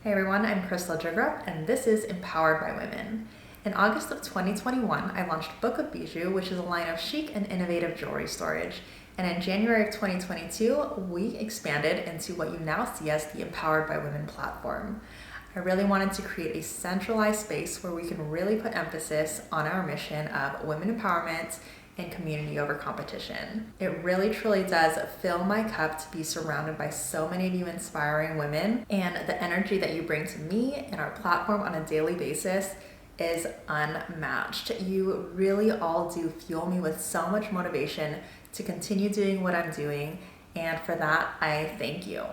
Hey everyone, I'm Crystal Jigrup, and this is Empowered by Women. In August of 2021, I launched Book of Bijou, which is a line of chic and innovative jewelry storage. And in January of 2022, we expanded into what you now see as the Empowered by Women platform. I really wanted to create a centralized space where we can really put emphasis on our mission of women empowerment and community over competition. It really truly does fill my cup to be surrounded by so many of you inspiring women, and the energy that you bring to me and our platform on a daily basis is unmatched. You really all do fuel me with so much motivation to continue doing what I'm doing, and for that, I thank you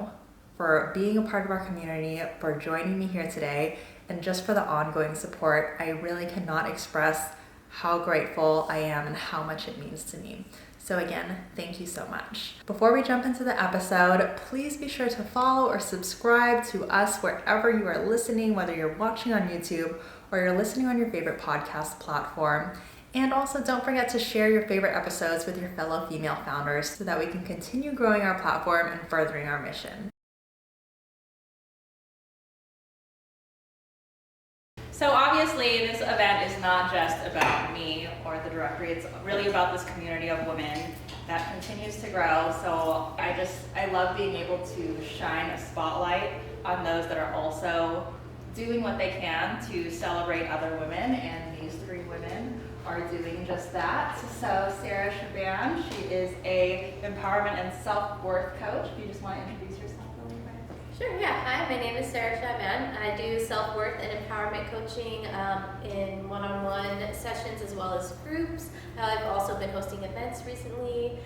for being a part of our community, for joining me here today, and just for the ongoing support. I really cannot express how grateful I am and how much it means to me. So again, thank you so much. Before we jump into the episode, please be sure to follow or subscribe to us wherever you are listening, whether you're watching on YouTube or you're listening on your favorite podcast platform. And also don't forget to share your favorite episodes with your fellow female founders so that we can continue growing our platform and furthering our mission. So obviously this event is not just about me or the directory, it's really about this community of women that continues to grow. So I love being able to shine a spotlight on those that are also doing what they can to celebrate other women, and these three women are doing just that. So Sarah CHAABAN, she is a empowerment and self-worth coach. Do you just want to introduce yourself? Sure, yeah. Hi, my name is Sarah CHAABAN. I do self-worth and empowerment coaching in one-on-one sessions as well as groups. I've also been hosting events recently,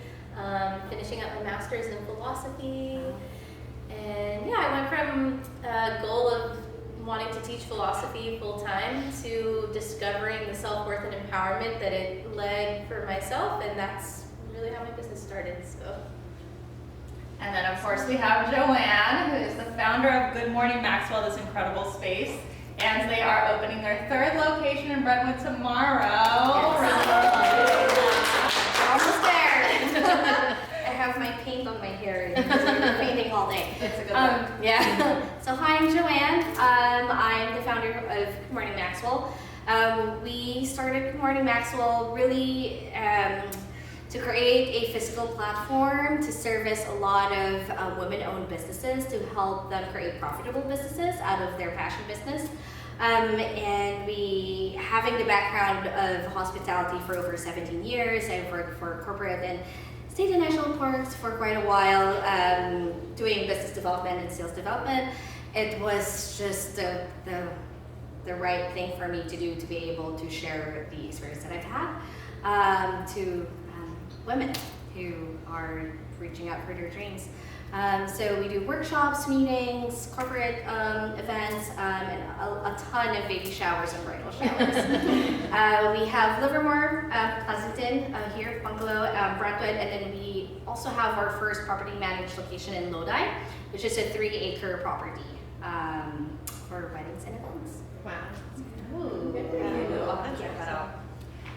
finishing up my master's in philosophy. And yeah, I went from a goal of wanting to teach philosophy full-time to discovering the self-worth and empowerment that it led for myself, and that's really how my business started. So. And then of course we have Joanne, who is the founder of Good Morning Maxwell, this incredible space. And they are opening their third location in Brentwood tomorrow. Yes. Almost there. I have my paint on my hair because I've been painting all day. It's a good look. Yeah. So hi, I'm Joanne. I'm the founder of Good Morning Maxwell. We started Good Morning Maxwell really to create a physical platform to service a lot of women-owned businesses, to help them create profitable businesses out of their passion business. And we, having the background of hospitality for over 17 years, I've worked for corporate and state and national parks for quite a while, doing business development and sales development. It was just the right thing for me to do, to be able to share the experience that I've had to women who are reaching out for their dreams. So we do workshops, meetings, corporate events, and a ton of baby showers and bridal showers. We have Livermore, Pleasanton, here, Bungalow, Brentwood, and then we also have our first property managed location in Lodi, which is a 3-acre property for weddings and events. Wow. Ooh. I'll have to check that out.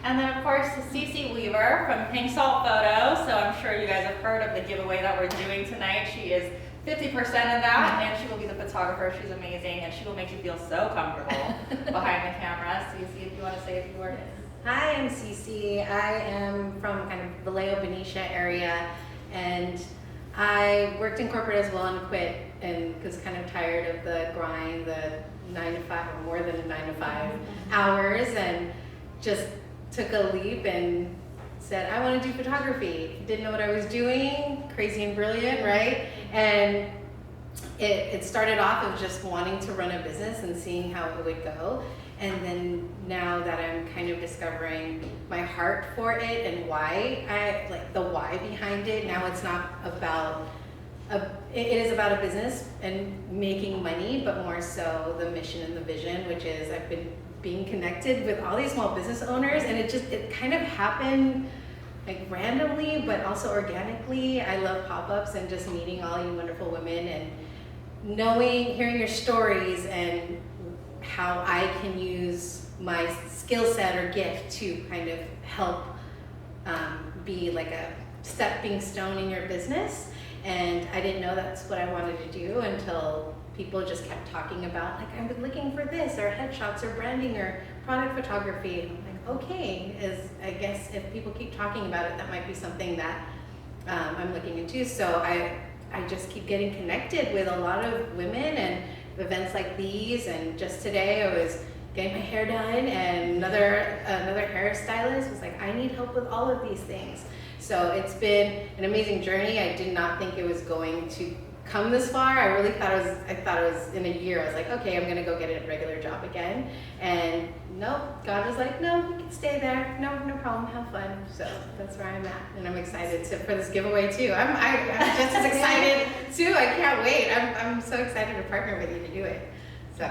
And then of course CeeCee Weaver from Pink Salt Photo. So I'm sure you guys have heard of the giveaway that we're doing tonight. She is 50% of that, and she will be the photographer. She's amazing, and she will make you feel so comfortable behind the camera. CeeCee, if you want to say a few words. Hi, I'm CeeCee. I am from kind of Vallejo, Benicia area, and I worked in corporate as well and quit, and was kind of tired of the grind, the 9 to 5 or more than 9 to 5 hours, and just took a leap and said, I want to do photography. Didn't know what I was doing, crazy and brilliant, right? And it started off of just wanting to run a business and seeing how it would go. And then now that I'm kind of discovering my heart for it and why, like the why behind it, now it's not about, it is about a business and making money, but more so the mission and the vision, which is I've been being connected with all these small business owners, and it kind of happened like randomly, but also organically. I love pop-ups and just meeting all you wonderful women and hearing your stories and how I can use my skill set or gift to kind of help be like a stepping stone in your business. And I didn't know that's what I wanted to do until people just kept talking about, like, I'm looking for this, or headshots, or branding, or product photography. And I'm like, okay, I guess if people keep talking about it, that might be something that I'm looking into. So I just keep getting connected with a lot of women and events like these. And just today I was getting my hair done, and another hairstylist was like, I need help with all of these things. So it's been an amazing journey. I did not think it was going to come this far. I thought it was in a year. I was like, okay, I'm gonna go get a regular job again. And no, God was like, no, you can stay there. No problem, have fun. So that's where I'm at. And I'm excited for this giveaway too. I'm just as excited too. I can't wait. I'm so excited to partner with you to do it. So.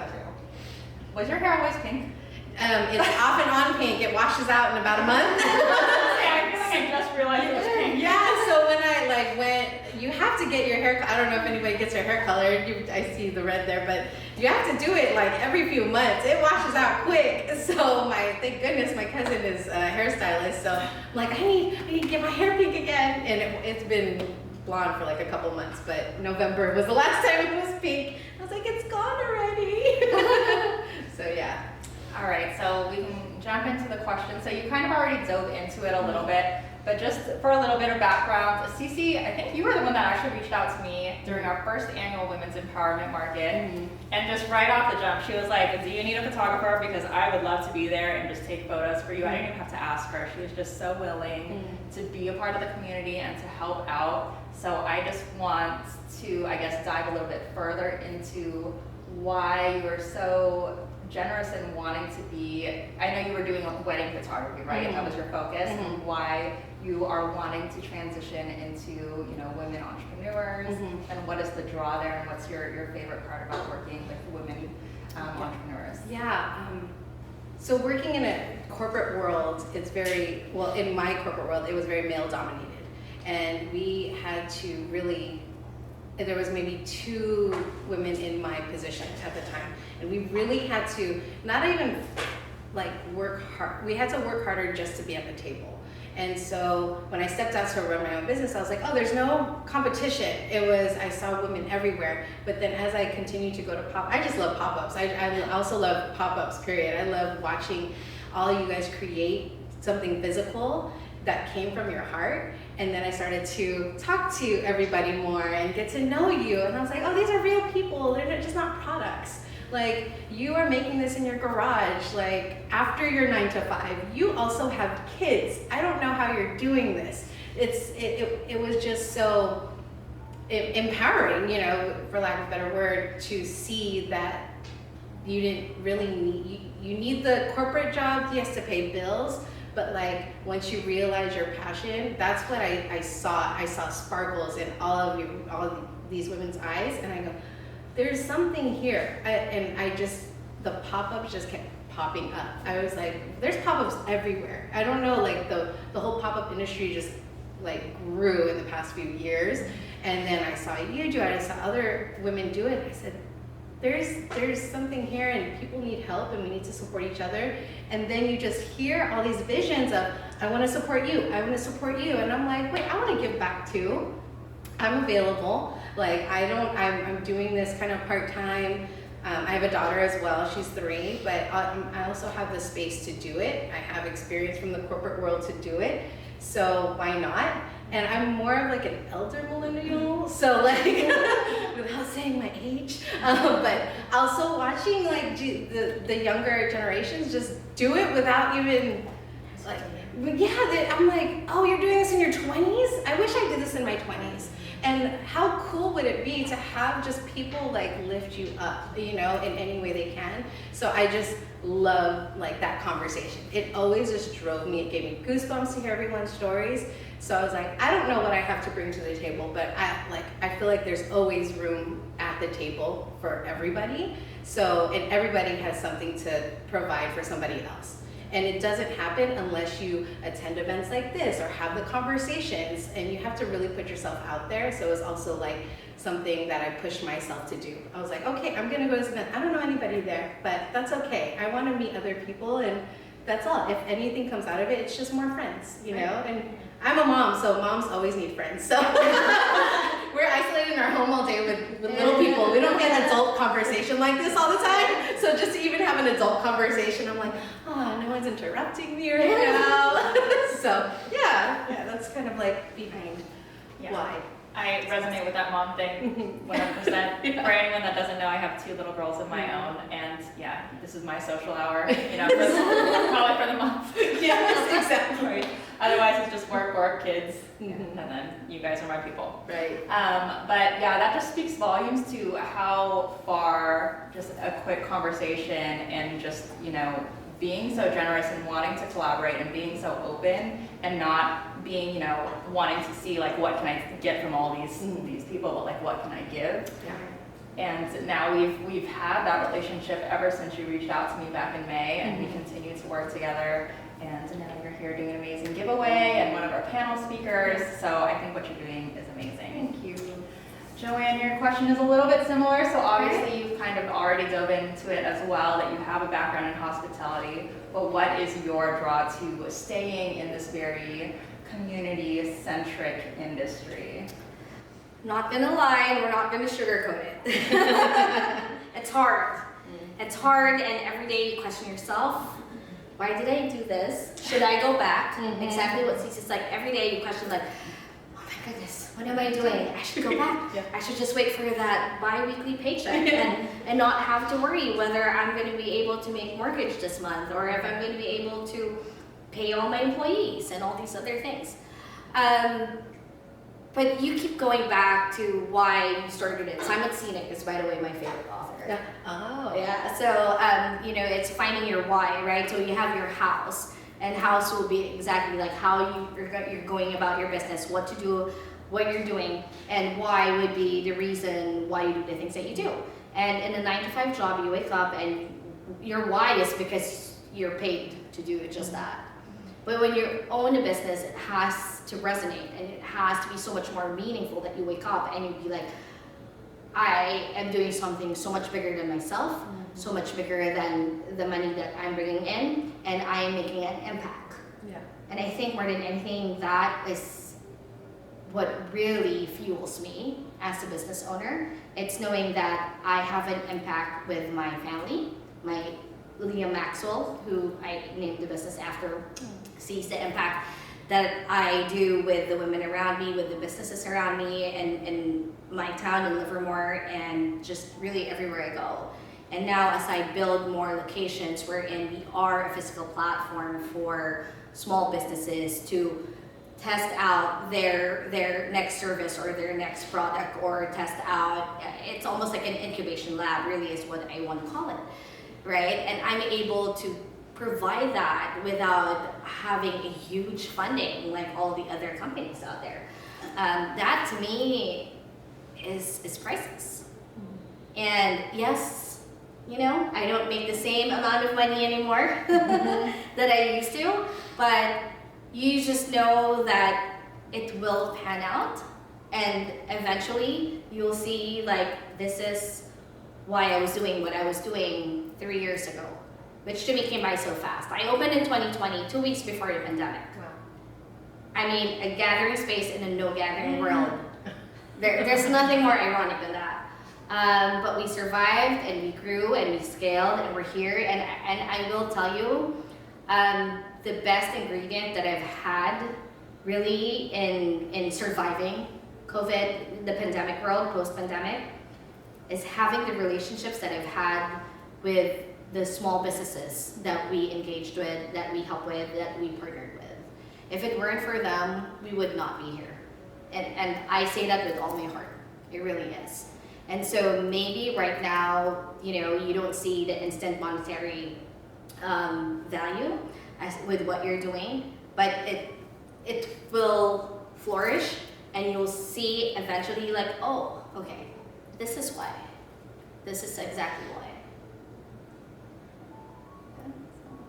Was your hair always pink? It's off and on pink. It washes out in about a month. I feel like I just realized it was pink. Yeah, so when I went, you have to get your hair, I don't know if anybody gets their hair colored, I see the red there, but you have to do it like every few months. It washes out quick. So thank goodness my cousin is a hairstylist, so I'm like, I need to get my hair pink again. And it's been blonde for like a couple months, but November was the last time it was pink. I was like, it's gone already. So yeah. All right, so we can jump into the questions. So you kind of already dove into it a little bit, but just for a little bit of background, CeeCee, I think you were the one that actually reached out to me during our first annual Women's Empowerment Market. And just right off the jump, she was like, do you need a photographer? Because I would love to be there and just take photos for you. I didn't even have to ask her. She was just so willing to be a part of the community and to help out. So I just want to, I guess, dive a little bit further into why you were so generous in wanting to be, I know you were doing wedding photography, right? That was your focus, and why you are wanting to transition into, women entrepreneurs, and what is the draw there, and what's your favorite part about working with women entrepreneurs? Yeah, so working in a corporate world, it's very, well, in my corporate world, it was very male dominated, and we had to really, there was maybe 2 women in my position at the time, and we really had to not even work hard. We had to work harder just to be at the table. And so when I stepped out to run my own business, I was like, oh, there's no competition. I saw women everywhere. But then as I continued to go to I just love pop-ups. I also love pop-ups, period. I love watching all you guys create something physical that came from your heart. And then I started to talk to everybody more and get to know you. And I was like, oh, these are real people. They're just not products. Like, you are making this in your garage, like, after your 9 to 5. You also have kids. I don't know how you're doing this. It was just so empowering, for lack of a better word, to see that you didn't really need, you need the corporate job, yes, to pay bills, but once you realize your passion, that's what I saw. I saw sparkles in all of these women's eyes, and I go, there's something here. The pop-ups just kept popping up. I was like, there's pop-ups everywhere. I don't know, the whole pop-up industry just grew in the past few years. And then I saw you do it, I saw other women do it. I said, there's something here, and people need help, and we need to support each other. And then you just hear all these visions of, I want to support you, I want to support you. And I'm like, wait, I want to give back too. I'm available. I'm doing this kind of part-time. I have a daughter as well, she's 3, but I also have the space to do it. I have experience from the corporate world to do it, so why not? And I'm more of an elder millennial, so without saying my age, but also watching the younger generations just do it without even I'm like, oh, you're doing this in your 20s? I wish I did this in my 20s. And how cool would it be to have just people lift you up, in any way they can. So I just love that conversation. It always just drove me, it gave me goosebumps to hear everyone's stories. So I was like, I don't know what I have to bring to the table, but I feel like there's always room at the table for everybody. So, and everybody has something to provide for somebody else. And it doesn't happen unless you attend events like this or have the conversations, and you have to really put yourself out there. So it's also something that I pushed myself to do. I was like, okay, I'm gonna go to this event. I don't know anybody there, but that's okay. I wanna meet other people, and that's all. If anything comes out of it, it's just more friends, And I'm a mom, so moms always need friends. So we're isolated in in our home all day with little people. We don't get adult conversation like this all the time. So just to even have an adult conversation, I'm like, oh, no one's interrupting me right now. So yeah, that's kind of like behind why. I resonate with that mom thing 100%. For anyone that doesn't know, I have 2 little girls of my own, and yeah, this is my social hour, you know, probably for the month. Yes, exactly. Right. Otherwise, it's just work, kids, and then you guys are my people. Right. But yeah, that just speaks volumes to how far just a quick conversation and just, you know, being so generous and wanting to collaborate and being so open and not being, you know, wanting to see like what can I get from all these people, but like what can I give? Yeah. And now we've had that relationship ever since you reached out to me back in May, and we continue to work together. And now you're here doing an amazing giveaway and one of our panel speakers. So I think what you're doing is amazing. Thank you. Joanne, your question is a little bit similar. So obviously you've kind of already dove into it as well, that you have a background in hospitality. But what is your draw to staying in this very community-centric industry? Not gonna lie, and we're not gonna sugarcoat it. It's hard. It's hard, and every day you question yourself. Why did I do this? Should I go back? Exactly what CeeCee's like. Every day you question like, oh my goodness, what am I doing? I should go back. I should just wait for that bi-weekly paycheck and not have to worry whether I'm going to be able to make mortgage this month, or if I'm going to be able to pay all my employees and all these other things. But you keep going back to why you started it. Simon Sinek is, by the way, my favorite author. Yeah. Oh. Yeah, so, you know, it's finding your why, right? So you have your house, and house will be exactly like how you're going about your business, what to do, what you're doing, and why would be the reason why you do the things that you do. And in a 9-to-5 job, you wake up and your why is because you're paid to do just that. But when you own a business, it has to resonate, and it has to be so much more meaningful that you wake up and you be like, I am doing something so much bigger than myself, so much bigger than the money that I'm bringing in, and I am making an impact. Yeah. And I think more than anything, that is what really fuels me as a business owner. It's knowing that I have an impact with my family, my MAXWELL, who I named the business after, sees the impact that I do with the women around me, with the businesses around me, and in my town in Livermore, and just really everywhere I go. And now as I build more locations wherein we are a physical platform for small businesses to test out their next service or their next product, or test out, it's almost like an incubation lab, really is what I want to call it, right? And I'm able to provide that without having a huge funding like all the other companies out there. That to me is priceless. And yes, you know, I don't make the same amount of money anymore that I used to, but you just know that it will pan out, and eventually you'll see like, this is why I was doing what I was doing 3 years ago, which to me came by so fast. I opened in 2020, 2 weeks before the pandemic. Wow. I mean, a gathering space in a no gathering world. There's nothing more ironic than that. But we survived, and we grew, and we scaled, and we're here. And I will tell you, the best ingredient that I've had really in surviving COVID, the pandemic world, post-pandemic, is having the relationships that I've had with the small businesses that we engaged with, that we helped with, that we partnered with. If it weren't for them, we would not be here. And I say that with all my heart. It really is. And so maybe right now, you know, you don't see the instant monetary value with what you're doing, but it will flourish, and you'll see eventually like, oh, okay, this is why. This is exactly why.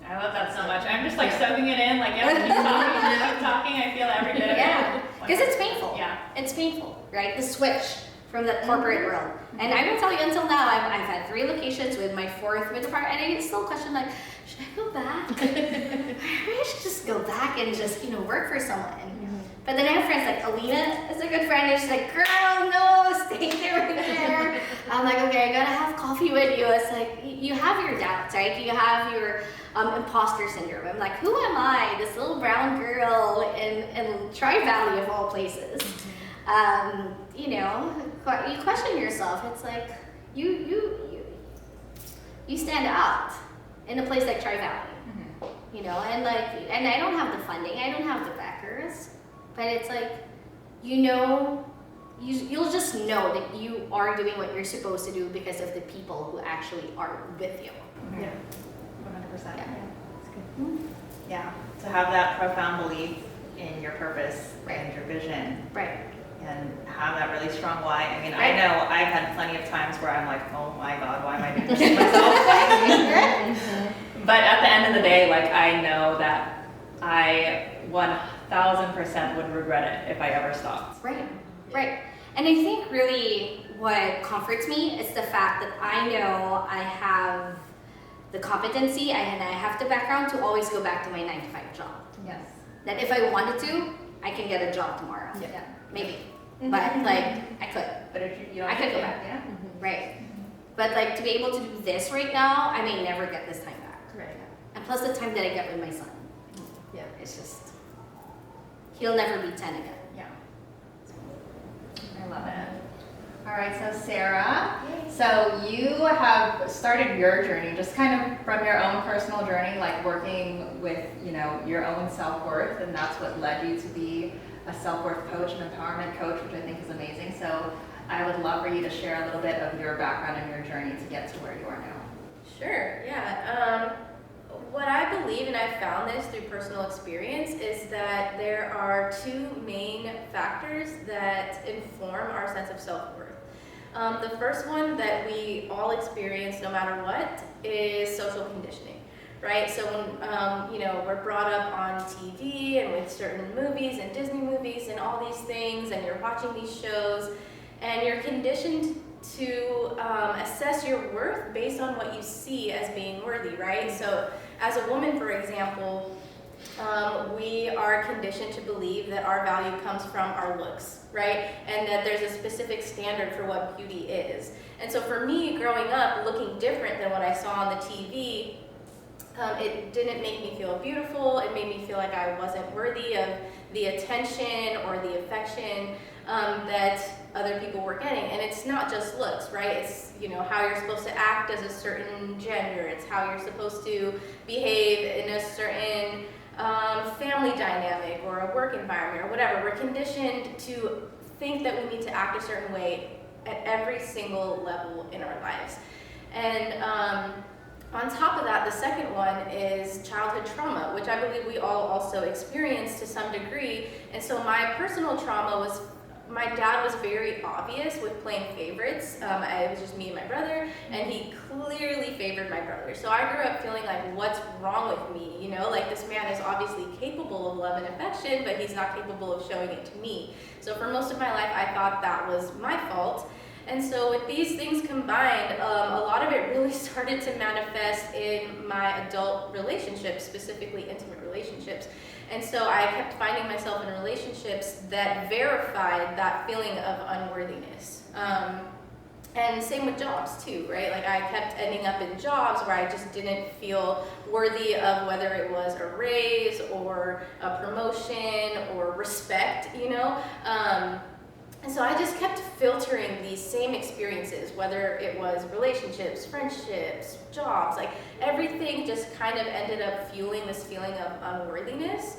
I love that so much. I'm just like soaking it in, like, yeah, keep talking, I feel every bit of it. Yeah, because it's painful. Yeah. It's painful, right? The switch from the corporate world. And I will tell you, until now, I've had 3 locations, with my 4th with the partner, and I still question like, should I go back? Maybe I should just go back and just, you know, work for someone. But then I have friends like Alina is a good friend, and she's like, girl, no, stay there right there. I'm like, okay, I gotta have coffee with you. It's like, you have your doubts, right? You have your imposter syndrome. I'm like, who am I, this little brown girl in Tri-Valley of all places? You know, you question yourself. It's like, you stand out in a place like Tri-Valley. You know, and I don't have the funding, I don't have the backers, but it's like, you know, you'll just know that you are doing what you're supposed to do because of the people who actually are with you. Yeah, 100%. Yeah. That's good. Yeah, to have that profound belief in your purpose and your vision. Right. And have that really strong why. I mean, I know I've had plenty of times where I'm like, oh my God, why am I doing this to myself? But at the end of the day, like, I know that I 1000% would regret it if I ever stopped. Right, right. And I think really what comforts me is the fact that I know I have the competency and I have the background to always go back to my 9-to-5 job. Yes. That if I wanted to, I can get a job tomorrow. Yeah. Maybe. But like, I could. But if you don't I could go back. yeah. Right. But like, to be able to do this right now, I may never get this time back. Right. And plus the time that I get with my son. Yeah. It's just, he'll never be 10 again. Yeah. I love it. All right, so Sarah, so you have started your journey just kind of from your own personal journey, like working with, you know, your own self-worth, and that's what led you to be a self-worth coach, an empowerment coach, which I think is amazing. So I would love for you to share a little bit of your background and your journey to get to where you are now. Sure, yeah. What I believe, and I've found this through personal experience, is that there are two main factors that inform our sense of self-worth. The first one that we all experience no matter what is social conditioning, right? So when you know, we're brought up on TV and with certain movies and Disney movies and all these things, and you're watching these shows, and you're conditioned to assess your worth based on what you see as being worthy, right? So as a woman, for example, we are conditioned to believe that our value comes from our looks, right? And that there's a specific standard for what beauty is. And so for me, growing up, looking different than what I saw on the TV, it didn't make me feel beautiful. It made me feel like I wasn't worthy of the attention or the affection that other people were getting. And it's not just looks, right? It's, you know, how you're supposed to act as a certain gender. It's how you're supposed to behave in a certain family dynamic or a work environment or whatever. We're conditioned to think that we need to act a certain way at every single level in our lives. And on top of that, the second one is childhood trauma, which I believe we all also experience to some degree. And so my personal trauma was, my dad was very obvious with playing favorites. It was just me and my brother, and he clearly favored my brother. So I grew up feeling like, what's wrong with me? You know, like, this man is obviously capable of love and affection, but he's not capable of showing it to me. So for most of my life, I thought that was my fault. And so with these things combined, a lot of it really started to manifest in my adult relationships, specifically intimate relationships. And so I kept finding myself in relationships that verified that feeling of unworthiness. And same with jobs too, right? Like, I kept ending up in jobs where I just didn't feel worthy of whether it was a raise or a promotion or respect, you know? And so I just kept filtering these same experiences, whether it was relationships, friendships, jobs, like everything just kind of ended up fueling this feeling of unworthiness.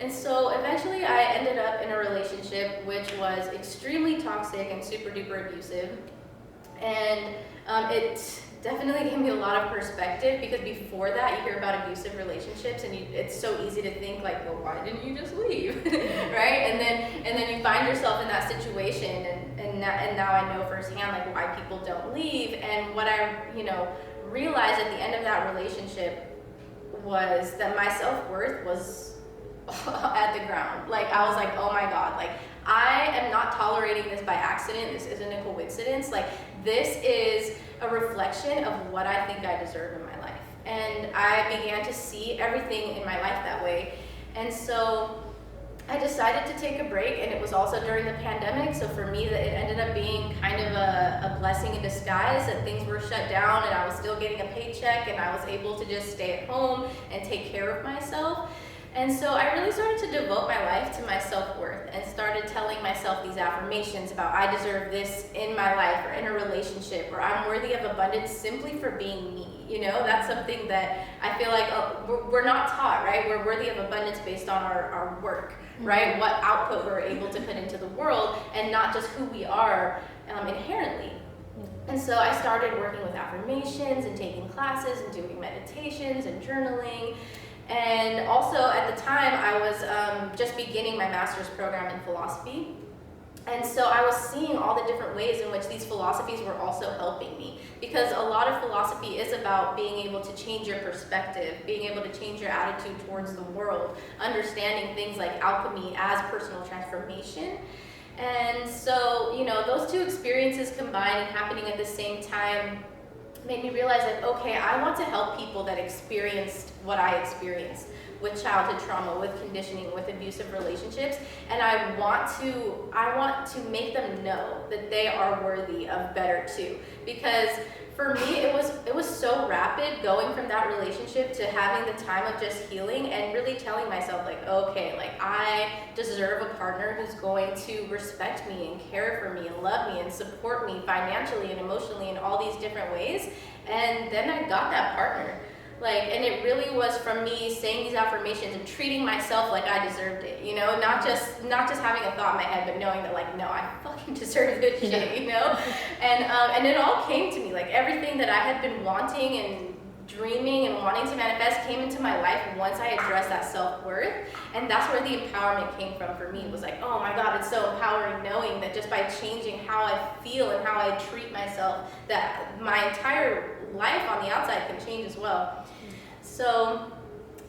And so eventually I ended up in a relationship which was extremely toxic and super duper abusive. And it definitely gave me a lot of perspective, because before that you hear about abusive relationships and it's so easy to think like, well, why didn't you just leave? Right? And then you find yourself in that situation, and now I know firsthand like why people don't leave. And what I, you know, realized at the end of that relationship was that my self-worth was at the ground. Like, I was like, oh my God, like, I am not tolerating this by accident. This isn't a coincidence. Like, this is a reflection of what I think I deserve in my life. And I began to see everything in my life that way. And so I decided to take a break, and it was also during the pandemic. So for me, that it ended up being kind of a blessing in disguise, that things were shut down and I was still getting a paycheck, and I was able to just stay at home and take care of myself. And so I really started to devote my life to my self-worth and started telling myself these affirmations about I deserve this in my life or in a relationship, or I'm worthy of abundance simply for being me. You know, that's something that I feel like we're not taught, right? We're worthy of abundance based on our work, right? What output we're able to put into the world, and not just who we are inherently. And so I started working with affirmations and taking classes and doing meditations and journaling. And also at the time, I was just beginning my master's program in philosophy. And so I was seeing all the different ways in which these philosophies were also helping me. Because a lot of philosophy is about being able to change your perspective, being able to change your attitude towards the world, understanding things like alchemy as personal transformation. And so, you know, those two experiences combined and happening at the same time made me realize, like, okay, I want to help people that experienced what I experienced with childhood trauma, with conditioning, with abusive relationships, and I want to make them know that they are worthy of better too. Because for me, it was so rapid going from that relationship to having the time of just healing and really telling myself, like, okay, like I deserve a partner who's going to respect me and care for me and love me and support me financially and emotionally in all these different ways. And then I got that partner. Like, and it really was from me saying these affirmations and treating myself like I deserved it, you know, not just having a thought in my head, but knowing that, like, no, I fucking deserve this shit, you know. And it all came to me, like everything that I had been wanting and dreaming and wanting to manifest came into my life once I addressed that self-worth. And that's where the empowerment came from for me. It was like, oh my God, it's so empowering knowing that just by changing how I feel and how I treat myself, that my entire life on the outside can change as well. So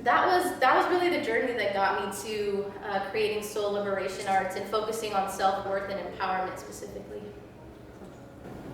that was really the journey that got me to creating Soul Liberation Arts and focusing on self-worth and empowerment specifically.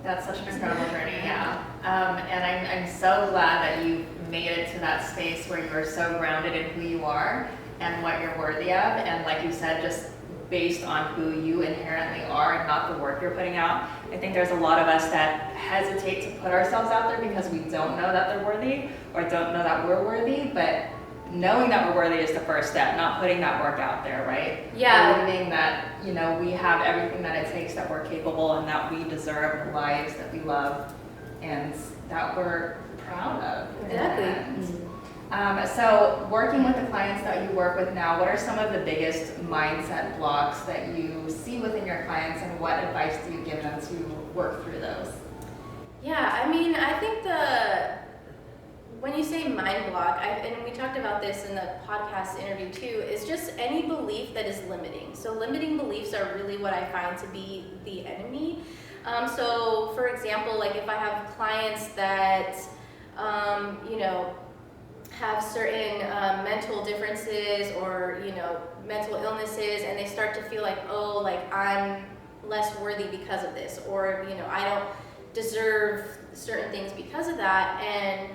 That's such an incredible journey, yeah. And I'm so glad that you made it to that space where you're so grounded in who you are and what you're worthy of. And like you said, just based on who you inherently are and not the work you're putting out. I think there's a lot of us that hesitate to put ourselves out there because we don't know that they're worthy or don't know that we're worthy, but knowing that we're worthy is the first step, not putting that work out there, right? Yeah. Believing that, you know, we have everything that it takes, that we're capable, and that we deserve the lives that we love and that we're proud of. Exactly. So working with the clients that you work with now, what are some of the biggest mindset blocks that you see within your clients, and what advice do you give them to work through those? Yeah, I mean, I think when you say mind block, and we talked about this in the podcast interview too, is just any belief that is limiting. So limiting beliefs are really what I find to be the enemy. So for example, like if I have clients that, you know, have certain mental differences or, you know, mental illnesses, and they start to feel like, oh, like I'm less worthy because of this, or, you know, I don't deserve certain things because of that. And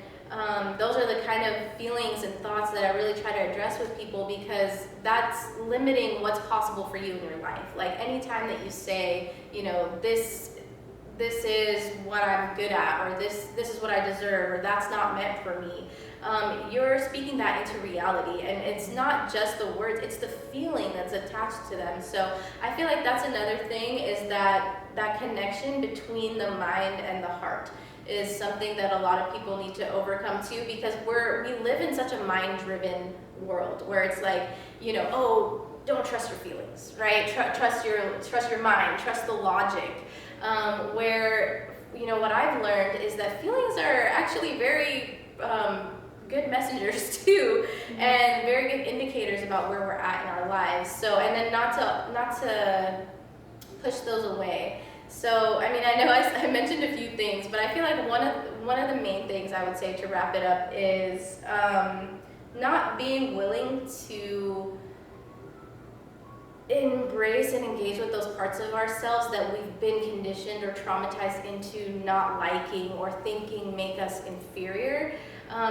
those are the kind of feelings and thoughts that I really try to address with people, because that's limiting what's possible for you in your life. Like anytime that you say, you know, this is what I'm good at, or this is what I deserve, or that's not meant for me, you're speaking that into reality. And it's not just the words, it's the feeling that's attached to them. So I feel like that's another thing, is that connection between the mind and the heart is something that a lot of people need to overcome too, because we live in such a mind-driven world where it's like, you know, oh, don't trust your feelings, right? Trust your mind, trust the logic. Where, you know, what I've learned is that feelings are actually very good messengers too, and very good indicators about where we're at in our lives. So, and then not to push those away. So, I mean, I know I mentioned a few things, but I feel like one of the main things I would say to wrap it up is not being willing to embrace and engage with those parts of ourselves that we've been conditioned or traumatized into not liking or thinking make us inferior.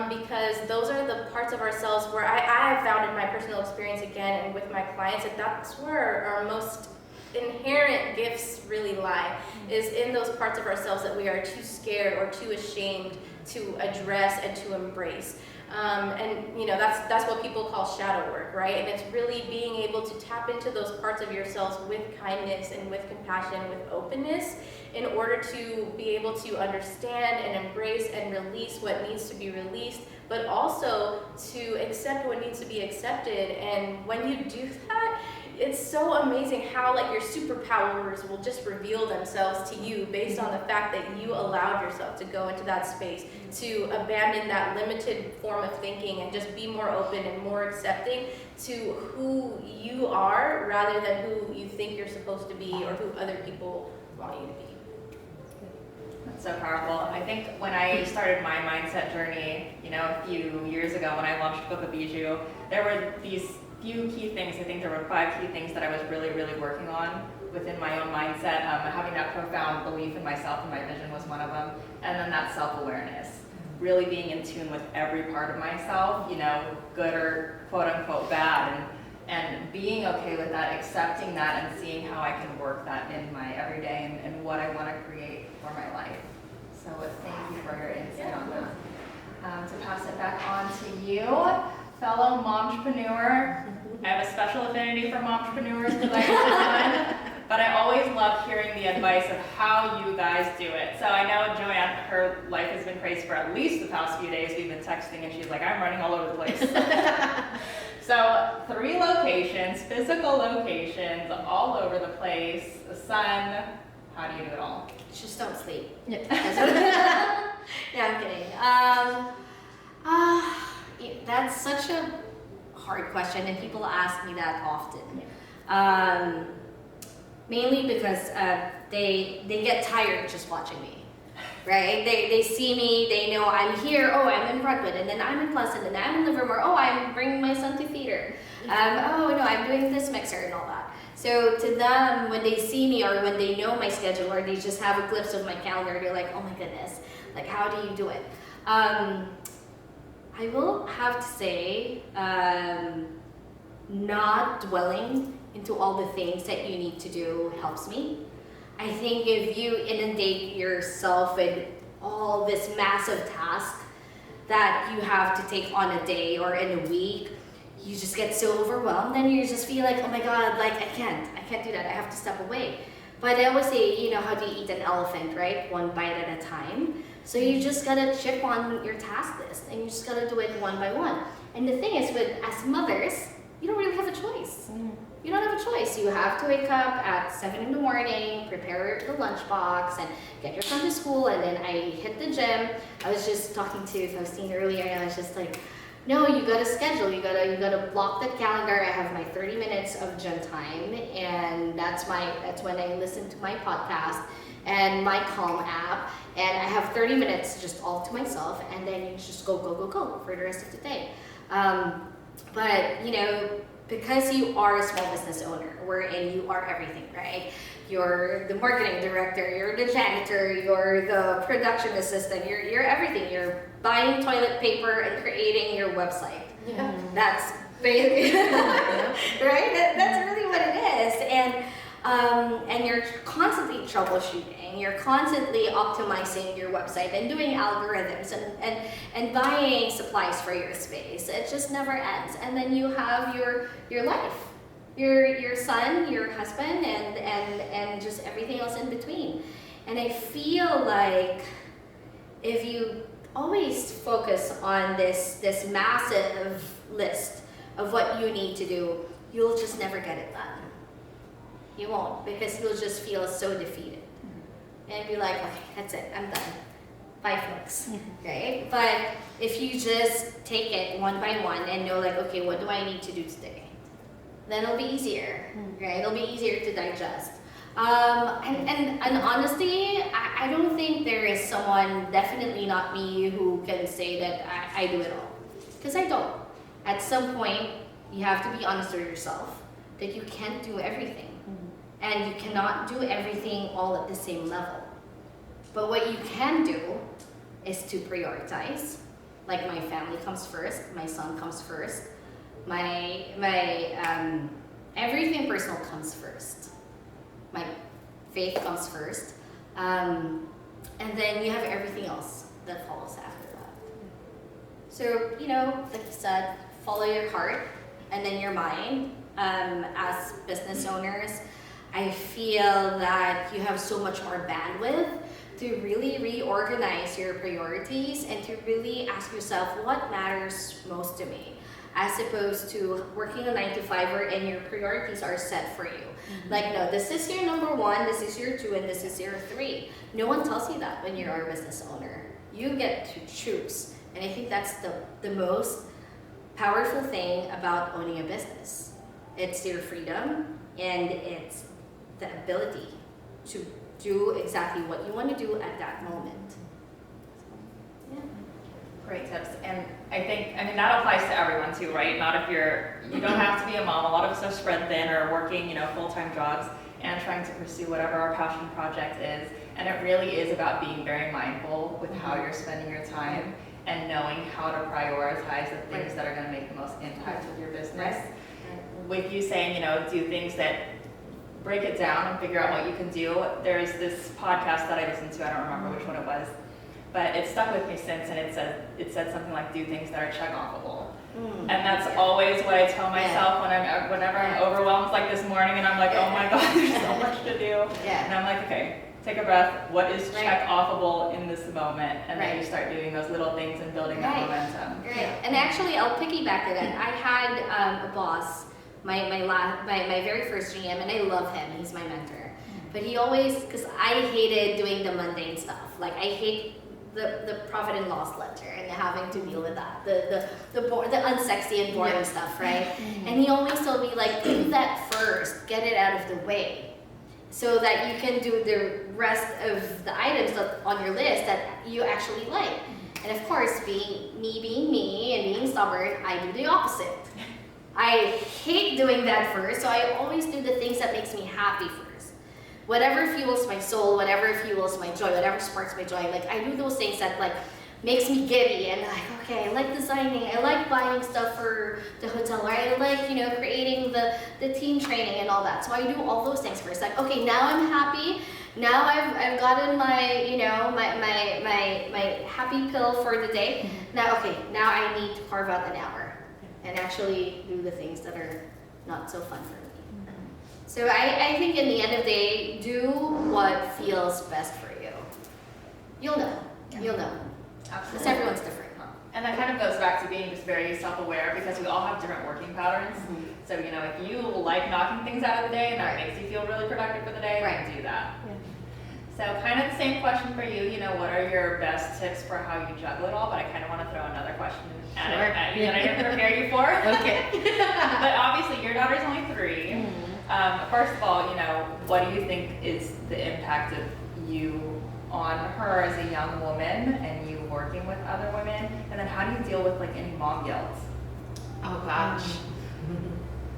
because those are the parts of ourselves where I have found in my personal experience again and with my clients that that's where our most inherent gifts really lie, is in those parts of ourselves that we are too scared or too ashamed to address and to embrace. And you know, that's what people call shadow work, right? And it's really being able to tap into those parts of yourselves with kindness and with compassion, with openness, in order to be able to understand and embrace and release what needs to be released, but also to accept what needs to be accepted. And when you do that, it's so amazing how like your superpowers will just reveal themselves to you based on the fact that you allowed yourself to go into that space, to abandon that limited form of thinking and just be more open and more accepting to who you are rather than who you think you're supposed to be or who other people want you to be. That's so powerful. I think when I started my mindset journey, you know, a few years ago when I launched Book of Bijou, there were these few key things. I think there were 5 key things that I was really working on within my own mindset. Having that profound belief in myself and my vision was one of them. And then that self-awareness. Really being in tune with every part of myself, you know, good or quote unquote bad, and being okay with that, accepting that, and seeing how I can work that in my everyday and what I want to create for my life. So thank you for your insight on that. To pass it back on to you, fellow momtrepreneur. I have a special affinity for momtrepreneurs because I get it done, but I always love hearing the advice of how you guys do it. So I know Joanne, her life has been crazy for at least the past few days. We've been texting and she's like, I'm running all over the place. So 3 locations, physical locations, all over the place, the sun. How do you do it all? Just don't sleep. Yeah. Yeah, I'm kidding. That's such a hard question, and people ask me that often. Mainly because they get tired just watching me, right? They see me, they know I'm here, oh, I'm in Brentwood, and then I'm in Pleasant, and I'm in Livermore, oh, I'm bringing my son to theater. Oh, no, I'm doing this mixer and all that. So to them, when they see me or when they know my schedule or they just have a glimpse of my calendar, they're like, oh my goodness, like how do you do it? I will have to say, not dwelling into all the things that you need to do helps me. I think if you inundate yourself with all this massive task that you have to take on a day or in a week, you just get so overwhelmed and you just feel like, oh my God, like I can't do that, I have to step away. But I always say, you know, how do you eat an elephant, right? One bite at a time. So you just gotta chip on your task list and you just gotta do it one by one. And the thing is, as mothers, you don't really have a choice. You don't have a choice. You have to wake up at 7 in the morning, prepare the lunchbox, and get your son to school, and then I hit the gym. I was just talking to Faustine earlier, and I was just like, no, you gotta schedule. You gotta block that calendar. I have my 30 minutes of gym time, and that's when I listen to my podcast and my Calm app, and I have 30 minutes just all to myself, and then you just go for the rest of the day. But you know, because you are a small business owner, wherein you are everything, right? You're the marketing director, you're the janitor, you're the production assistant, you're everything. You're buying toilet paper and creating your website. Yeah. That's basically, right? That's really what it is. And you're constantly troubleshooting, you're constantly optimizing your website and doing algorithms and buying supplies for your space. It just never ends. And then you have your life, your son, your husband, and just everything else in between. And I feel like if you always focus on this massive list of what you need to do, you'll just never get it done. You won't, because you'll just feel so defeated. And be like, okay, that's it, I'm done. Bye, folks. Right? But if you just take it one by one and know like, okay, what do I need to do today? Then it'll be easier, right? It'll be easier to digest. And honestly, I don't think there is someone, definitely not me, who can say that I do it all. Because I don't. At some point, you have to be honest with yourself that you can't do everything. And you cannot do everything all at the same level. But what you can do is to prioritize. Like my family comes first, my son comes first, my everything personal comes first. My faith comes first, and then you have everything else that follows after that. So, you know, like you said, follow your heart and then your mind. As business owners, I feel that you have so much more bandwidth to really reorganize your priorities and to really ask yourself what matters most to me, as opposed to working a 9 to 5 and your priorities are set for you. Mm-hmm. Like, no, this is your number 1, this is your 2, and this is your 3. No one tells you that when you're a business owner. You get to choose. And I think that's the most powerful thing about owning a business. It's your freedom and it's the ability to do exactly what you want to do at that moment. Yeah. Great tips. And I mean, that applies to everyone too, right? Not if you don't have to be a mom. A lot of us are spread thin or working, full-time jobs and trying to pursue whatever our passion project is. And it really is about being very mindful with how you're spending your time and knowing how to prioritize the things that are going to make the most impact with your business. With you saying, do things that break it down and figure out what you can do. There's this podcast that I listened to, I don't remember which one it was, but it stuck with me since, and it said something like, do things that are check-offable. And that's always what I tell myself whenever I'm overwhelmed, like this morning, and I'm like, oh my God, there's so much to do. And I'm like, okay, take a breath. What is check-offable in this moment? And then you start doing those little things and building that momentum. And actually, I'll piggyback to that. I had a boss, my very first GM, and I love him. He's my mentor. But he always, because I hated doing the mundane stuff. Like, I hate the profit and loss ledger and having to deal with that, the unsexy and boring stuff, right? And he always told me, like, do that first, get it out of the way, so that you can do the rest of the items on your list that you actually like. And of course, being me and being stubborn, I do the opposite. I hate doing that first, so I always do the things that makes me happy first. Whatever fuels my soul, whatever fuels my joy, whatever sparks my joy, like, I do those things that, like, makes me giddy and like, okay, I like designing, I like buying stuff for the hotel, or I like, creating the team training and all that. So I do all those things first. Like, okay, now I'm happy. Now I've gotten my, my happy pill for the day. Now, okay, now I need to carve out an hour and actually do the things that are not so fun for me. So I think in the end of the day, do what feels best for you. You'll know. You'll know. Absolutely. Because everyone's different. And that kind of goes back to being just very self-aware, because we all have different working patterns. So, if you like knocking things out of the day and that makes you feel really productive for the day, then do that. So kind of the same question for you, what are your best tips for how you juggle it all? But I kind of want to throw another question at you that I didn't prepare you for. Okay. But obviously your daughter's only 3. First of all, what do you think is the impact of you on her as a young woman and you working with other women? And then how do you deal with any mom guilt? Oh gosh.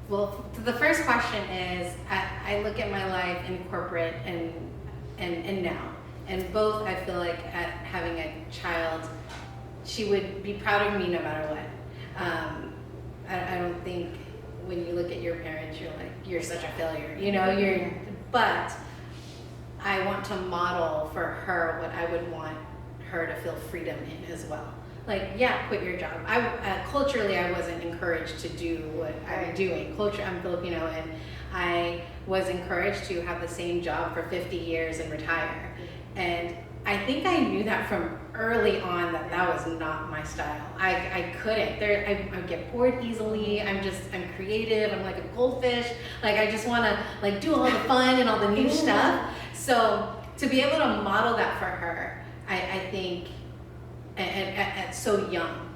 Well, the first question is, I look at my life in corporate and now. And both, I feel like at having a child, she would be proud of me no matter what. I don't think when you look at your parents, you're like, you're such a failure, but I want to model for her what I would want her to feel freedom in as well. Like, quit your job. Culturally, I wasn't encouraged to do what I'm doing. I'm Filipino, and I was encouraged to have the same job for 50 years and retire. And I think I knew that from early on that was not my style. I couldn't. I get bored easily. I'm creative. I'm like a goldfish. Like, I just want to do all the fun and all the new stuff. So to be able to model that for her, I think, at so young,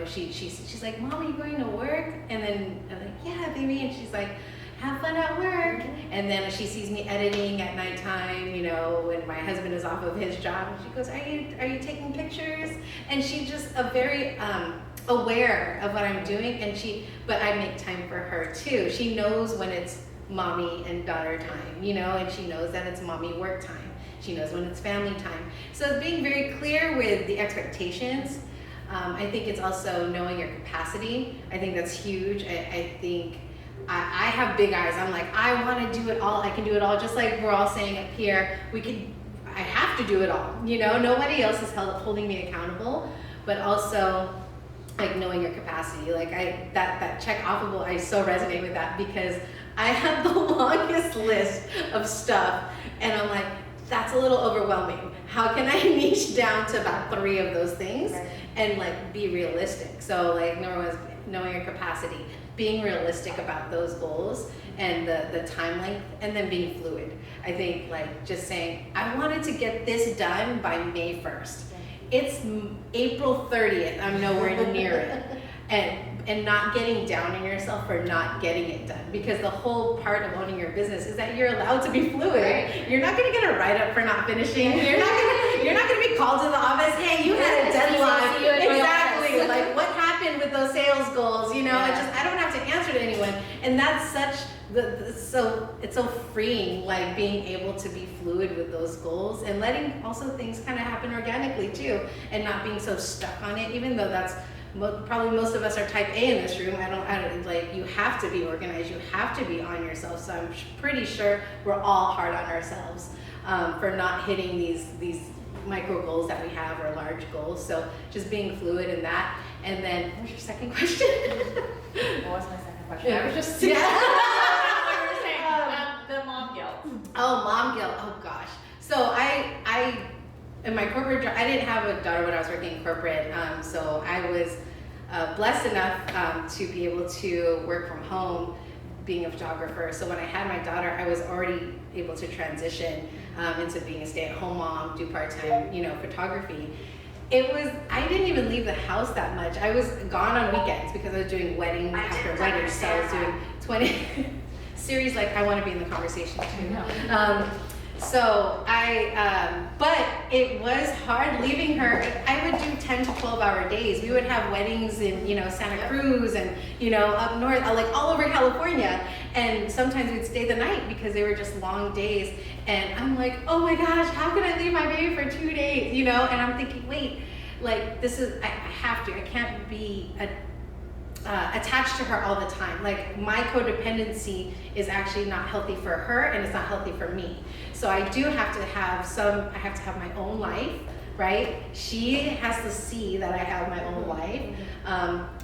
she's like, Mom, are you going to work? And then I'm like, yeah, baby. And she's like, have fun at work. And then she sees me editing at nighttime, when my husband is off of his job, and she goes, are you taking pictures? And she's just very aware of what I'm doing, but I make time for her too. She knows when it's mommy and daughter time, and she knows that it's mommy work time. She knows when it's family time. So being very clear with the expectations, I think it's also knowing your capacity. I think that's huge. I think I have big eyes. I'm like, I want to do it all. I can do it all. Just like we're all saying up here, I have to do it all. You know, nobody else is holding me accountable, but also like knowing your capacity. Like that check offable, I so resonate with that because I have the longest list of stuff and I'm like, that's a little overwhelming. How can I niche down to about 3 of those things and like be realistic? So like number 1 is knowing your capacity, being realistic about those goals and the time length, and then being fluid. I think like just saying, I wanted to get this done by May 1st. It's April 30th, I'm nowhere near it. And not getting down on yourself for not getting it done, because the whole part of owning your business is that you're allowed to be fluid. Right. You're not going to get a write-up for not finishing. You're not going to be called to the office. Hey, you had a deadline. Exactly. Like what happened with those sales goals? You know, I don't have to answer to anyone. And that's so it's so freeing, like being able to be fluid with those goals and letting also things kind of happen organically too, and not being so stuck on it, even though that's probably most of us are type A in this room. I don't like, you have to be organized, you have to be on yourself. So I'm pretty sure we're all hard on ourselves for not hitting these micro goals that we have, or large goals. So just being fluid in that. And then what was your second question? What was my second question? Yeah. I was just Yeah. what you were saying, the mom guilt. Oh, mom guilt. Oh gosh. So I in my corporate job, I didn't have a daughter when I was working in corporate. So I was blessed enough to be able to work from home, being a photographer. So when I had my daughter, I was already able to transition into being a stay-at-home mom, do part-time, photography. I didn't even leave the house that much. I was gone on weekends because I was doing wedding after wedding. So I was doing 20 series like I want to be in the conversation too. So but it was hard leaving her. I would do 10 to 12 hour days. We would have weddings in, Santa Cruz and, up north, like all over California. And sometimes we'd stay the night because they were just long days. And I'm like, oh my gosh, how can I leave my baby for 2 days? And I'm thinking, wait, like I have to, I can't be attached to her all the time. Like my codependency is actually not healthy for her and it's not healthy for me. So I do have to have my own life, right? She has to see that I have my own life.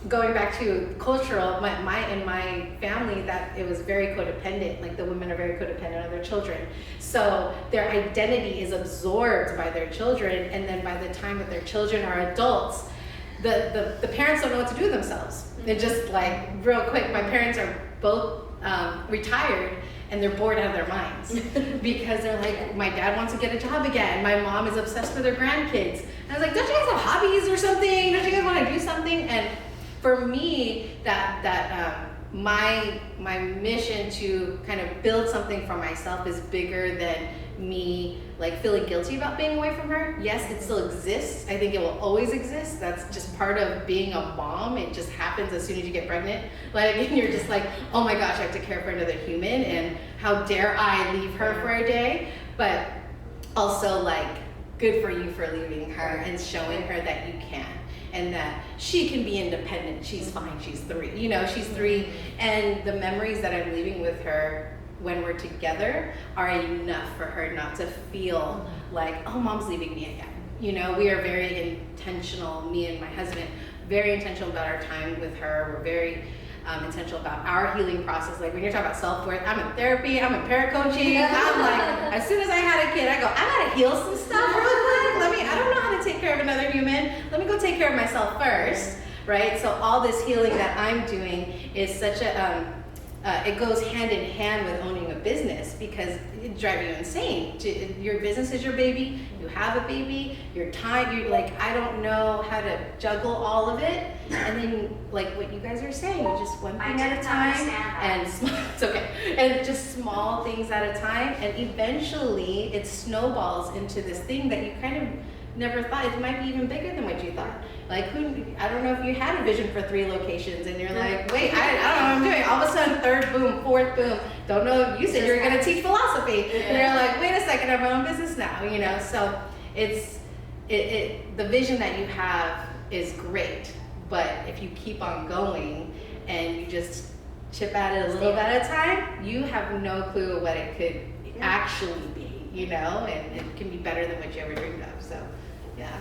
Going back to cultural, in my family, that it was very codependent, like the women are very codependent on their children. So their identity is absorbed by their children, and then by the time that their children are adults, the parents don't know what to do with themselves. They're just like, real quick, my parents are both retired and they're bored out of their minds because they're like, my dad wants to get a job again. My mom is obsessed with her grandkids. And I was like, don't you guys have hobbies or something? Don't you guys want to do something? And for me, my mission to kind of build something for myself is bigger than me like feeling guilty about being away from her. Yes, it still exists. I think it will always exist. That's just part of being a mom. It just happens as soon as you get pregnant. Like, and you're just like, oh my gosh, I have to care for another human, and how dare I leave her for a day? But also like, good for you for leaving her and showing her that you can, and that she can be independent. She's fine. She's 3. She's 3, and the memories that I'm leaving with her when we're together are enough for her not to feel like, oh, mom's leaving me again. We are very intentional, me and my husband, very intentional about our time with her. We're very intentional about our healing process. Like when you're talking about self-worth, I'm in therapy, I'm in paracoaching. I'm like, as soon as I had a kid, I go, I gotta heal some stuff real quick. I don't know how to take care of another human. Let me go take care of myself first, right? So all this healing that I'm doing is such a, it goes hand in hand with owning a business, because it drives you insane. Your business is your baby, you have a baby, your time, you're like, I don't know how to juggle all of it. And then like what you guys are saying, just one thing at a time, and it's okay, and just small things at a time, and eventually it snowballs into this thing that you kind of never thought. It might be even bigger than what you thought. Like I don't know if you had a vision for 3 locations and you're like, wait, I don't know what I'm doing. All of a sudden, 3rd boom, 4th boom. Don't know, you said you were gonna teach philosophy. And you're like, wait a second, I have my own business now, So it's the vision that you have is great. But if you keep on going and you just chip at it a little bit at a time, you have no clue what it could actually be, you know, and it can be better than what you ever dreamed of. So, yeah.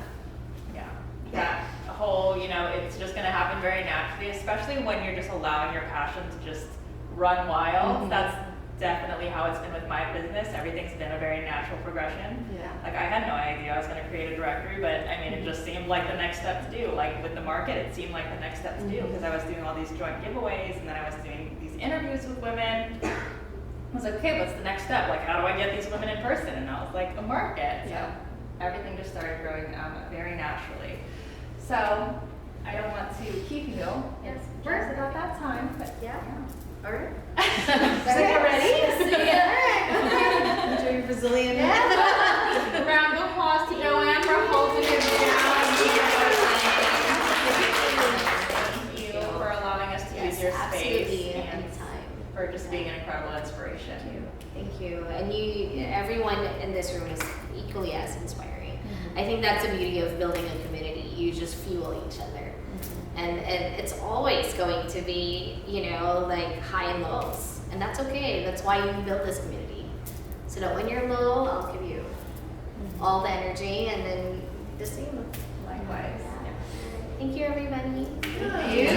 That whole, you know, it's just going to happen very naturally, especially when you're just allowing your passion to just run wild. That's definitely how it's been with my business. Everything's been a very natural progression. Yeah. Like, I had no idea I was going to create a directory, but I mean, it just seemed like the next step to do. Like with the market, it seemed like the next step to do, because I was doing all these joint giveaways, and then I was doing these interviews with women. I was like, okay, what's the next step? Like, how do I get these women in person? And I was like, a market. So everything just started growing very naturally. So I don't want to keep you. It's just about that time, but All right. So you're ready? Yeah. Enjoy your Brazilian. round of applause to Joanne for holding it down. Thank you for allowing us to use your space, Absolutely, and anytime. for just being an incredible inspiration. Thank you. And everyone in this room is equally as inspiring. I think that's the beauty of building a community. You just fuel each other. And it's always going to be, you know, like high and lows. And that's okay. That's why you built this community. So that when you're low, I'll give you all the energy, and then the same. Likewise. Thank you, everybody. Thank you.